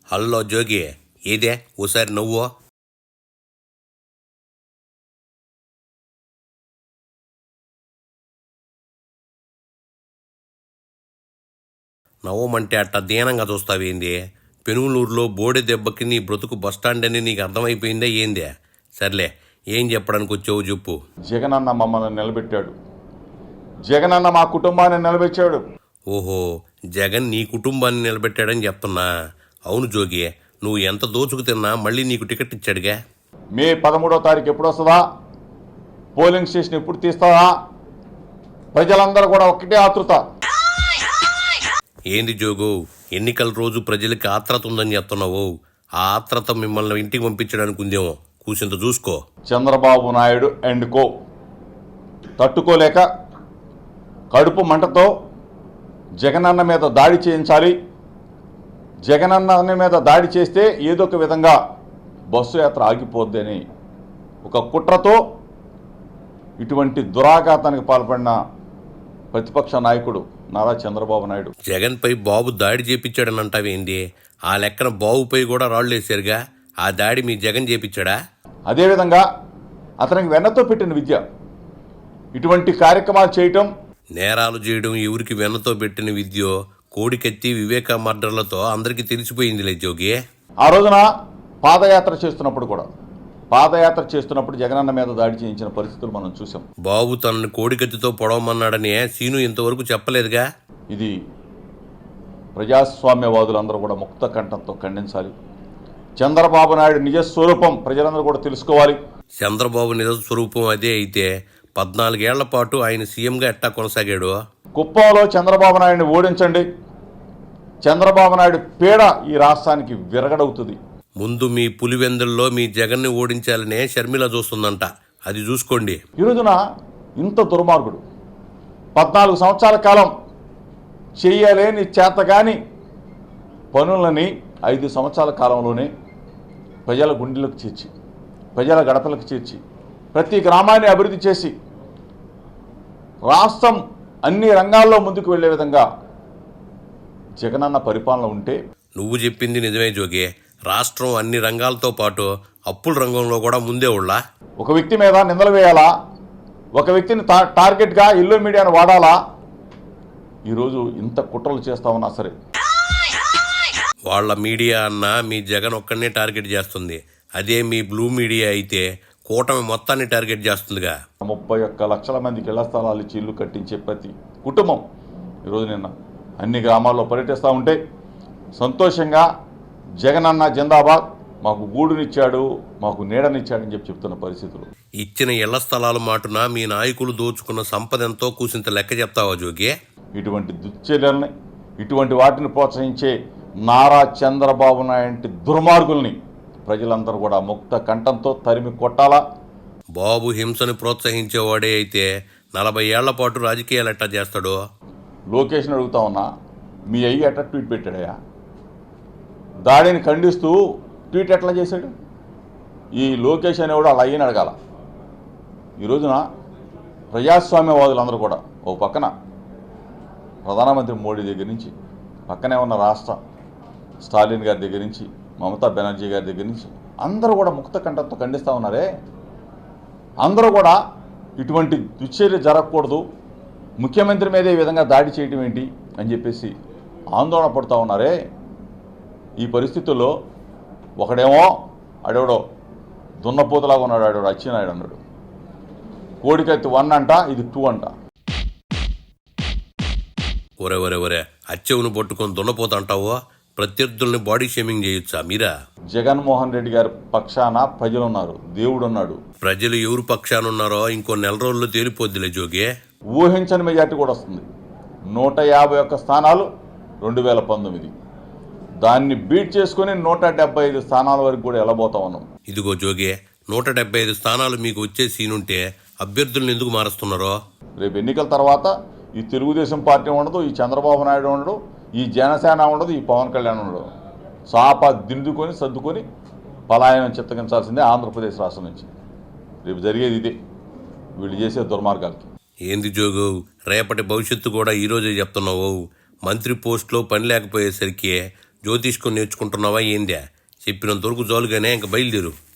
Hello జోగి, ఏదే ఓసారి నువ్వు నవ్వమంటే అట్టా దీనంగా చూస్తావేంది? పెనుగులూరులో బోడె దెబ్బకి నీ బ్రతుకు బస్టాండ్ అని నీకు అర్థమైపోయిందే ఏందే? సర్లే, ఏం చెప్పడానికి వచ్చావు చెప్పు. జగనన్న మమ్మల్ని నిలబెట్టాడు. జగనన్న మా కుటుంబాన్ని నిలబెట్టాడు. ఓహో, జగన్ నీ కుటుంబాన్ని నిలబెట్టాడని చెప్తున్నా. అవును జోగి, నువ్వు ఎంత దోచుకు తిన్నా మళ్ళీ నీకు టికెట్ ఇచ్చాడుగా. మే 13వ తారీఖు ఎప్పుడు వస్తుందా? పోలింగ్ స్టేషన్ ఎప్పుడు తీస్తావా? ప్రజలందరూ కూడా ఒక్కటే ఆతృత. ఏంది జోగు, ఎన్నికల రోజు ప్రజలకి ఆత్రత ఉందని చెప్తున్నావు? ఆ ఆత్రత మిమ్మల్ని ఇంటికి పంపించడానికి ఉందేమో, కూసింత చూసుకో. చంద్రబాబు నాయుడు అండ్ కో తట్టుకోలేక కడుపు మంటతో జగనన్న మీద దాడి చేయించాలి. జగనన్న మీద దాడి చేస్తే ఏదో ఒక విధంగా బస్సు యాత్ర ఆగిపోద్ది అని ఒక కుట్రతో ఇటువంటి దురాఘాతానికి పాల్పడిన ప్రతిపక్ష నాయకుడు నారా చంద్రబాబు నాయుడు. జగన్పై బాబు దాడి చేపించాడని అంటావేంది? ఆ లెక్కన బాబుపై కూడా రాళ్లు వేశారుగా. ఆ దాడి మీ జగన్ చేపించాడా? అదేవిధంగా అతనికి వెన్నతో పెట్టిన విద్య. ఇటువంటి కార్యక్రమాలు చేయటం, నేరాలు చేయడం ఎవరికి వెన్నతో పెట్టిన విద్యో కోడికెత్తి వివేక మర్డర్లతో అందరికీ తెలిసిపోయిందిలే జోగి. ఆ రోజున పాదయాత్ర చేస్తున్నప్పుడు జగనన్న మీద దాడి చేయించిన పరిస్థితులు మనం చూసాం. బాబు తనని కోడికెత్తితో పొడవమన్నాడని సీను ఇంతవరకు చెప్పలేదుగా. ఇది ప్రజాస్వామ్యవాదులందరూ కూడా ముక్త కంఠంతో ఖండించాలి. చంద్రబాబు నాయుడు నిజస్వరూపం ప్రజలందరూ కూడా తెలుసుకోవాలి. చంద్రబాబు నిజస్వరూపం అదే అయితే 14 ఏళ్ల పాటు ఆయన సీఎంగా ఎట్టా కొనసాగాడు? కుప్పంలో చంద్రబాబు నాయుడిని ఓడించండి. చంద్రబాబు నాయుడు పీడ ఈ రాష్ట్రానికి విరగడవుతుంది. ముందు మీ పులివెందుల్లో మీ జగన్ని ఓడించాలనే షర్మిల చూస్తుందంట, అది చూసుకోండి. ఈ రోజున ఇంత దుర్మార్గుడు 14 సంవత్సరాల కాలం చేయలేని చేతగాని పనులని 5 సంవత్సరాల కాలంలోనే ప్రజల గుండెలకు చేర్చి, ప్రజల గడపలకు చేర్చి, ప్రతి గ్రామాన్ని అభివృద్ధి చేసి రాష్ట్రం అన్ని రంగాల్లో ముందుకు వెళ్లే విధంగా జగనన్న పరిపాలన ఉంటే. నువ్వు చెప్పింది నిజమే జోగి, రాష్ట్రం అన్ని రంగాలతో పాటు అప్పుల రంగంలో కూడా ముందే ఉళ్ళా. ఒక వ్యక్తి మీద నిందలు వేయాలా? ఒక వ్యక్తిని టార్గెట్గా ఇల్లు మీడియాను వాడాలా? ఈరోజు ఇంత కుట్రలు చేస్తా ఉన్నా సరే వాళ్ళ మీడియా అన్న మీ జగన్ ఒక్కడనే టార్గెట్ చేస్తుంది. అదే మీ బ్లూ మీడియా అయితే కూటమి మొత్తాన్ని టార్గెట్ చేస్తుందిగా. 31 లక్షల మందికి ఇళ్ల స్థలాలు ఇచ్చి ఇల్లు కట్టించే ప్రతి కుటుంబం ఈరోజు నిన్న అన్ని గ్రామాల్లో పర్యటిస్తూ ఉంటే సంతోషంగా జగనన్న జిందాబాద్, మాకు గూడునిచ్చాడు, మాకు నీడనిచ్చాడని చెప్తున్న పరిస్థితులు. ఇచ్చిన ఇళ్ల స్థలాల మాటున మీ నాయకులు దోచుకున్న సంపద ఎంతో కూసింత లెక్క చెప్తావా జోగి? ఇటువంటి దుశ్చర్యల్ని, ఇటువంటి వాటిని ప్రోత్సహించే నారా చంద్రబాబు నాయుడు దుర్మార్గుల్ని ప్రజలందరూ కూడా ముక్త కంఠంతో తరిమి కొట్టాలా. బాబు హింసను ప్రోత్సహించేవాడే అయితే 40 ఏళ్ల పాటు రాజకీయాలు ఎట్టా చేస్తాడు? లోకేష్ని అడుగుతా ఉన్నా, మీ అయ్యి ఎట్లా ట్వీట్ పెట్టాడయా? దాడిని ఖండిస్తూ ట్వీట్ ఎట్లా చేశాడు? ఈ లోకేష్ అనేవాడు అలా అయ్యని అడగాల. ఈ రోజున ప్రజాస్వామ్యవాదులందరూ కూడా ఓ పక్కన ప్రధానమంత్రి మోడీ దగ్గర నుంచి, పక్కనే ఉన్న రాష్ట్ర స్టాలిన్ గారి దగ్గర నుంచి, మమతా బెనర్జీ గారి దగ్గర నుంచి అందరూ కూడా ముక్త కంఠంతో ఖండిస్తూ ఉన్నారే. అందరూ కూడా ఇటువంటి దుశ్చర్య జరగకూడదు, ముఖ్యమంత్రి మీదే ఈ విధంగా దాడి చేయటం ఏంటి అని చెప్పేసి ఆందోళన పడుతూ ఉన్నారే. ఈ పరిస్థితుల్లో ఒకడేమో అడెవడో దున్నపోతలాగా ఉన్నాడు, ఆడేవాడు అచ్చెన్నాయుడు అన్నాడు. కోడికత్తి 1 అంట, ఇది 2 అంట. ఒరే అచ్చెవును పట్టుకొని దున్నపోతా అంటావో? ప్రత్యర్థుల్ని బాడీ షేమింగ్ చేయొచ్చా మీరా? జగన్మోహన్ రెడ్డి గారి పక్షాన ప్రజలున్నారు, దేవుడున్నాడు. ప్రజలు ఎవరు పక్షానున్నారో ఇంకో నెల రోజుల్లో తేలిపోద్దిలే జోగి. ఊహించని మెజార్టీ కూడా వస్తుంది. 151 స్థానాలు 2019, దాన్ని బీట్ చేసుకుని 175 స్థానాల వరకు కూడా వెళ్ళబోతా ఉన్నాం. ఇదిగో జోగి, 175 స్థానాలు మీకు వచ్చే సీనుంటే అభ్యర్థులను ఎందుకు మారుస్తున్నారో? రేపు ఎన్నికల తర్వాత ఈ తెలుగుదేశం పార్టీ ఉండదు, ఈ చంద్రబాబు నాయుడు ఉండడు, ఈ జనసేన ఉండదు, ఈ పవన్ కళ్యాణ్ ఉండడు. చాప దిండుకొని సర్దుకొని పలాయనం చిత్తగించాల్సిందే ఆంధ్రప్రదేశ్ రాష్ట్రం నుంచి. రేపు జరిగేది ఇదే, వీళ్ళు చేసే దుర్మార్గాలకి. ఏంది జోగు, రేపటి భవిష్యత్తు కూడా ఈరోజే చెప్తున్నావు? మంత్రి పోస్టులో పని లేకపోయేసరికి జ్యోతిష్కం నేర్చుకుంటున్నావా ఏందే? చెప్పినంత వరకు జాలుగానే ఇంక బయలుదేరు.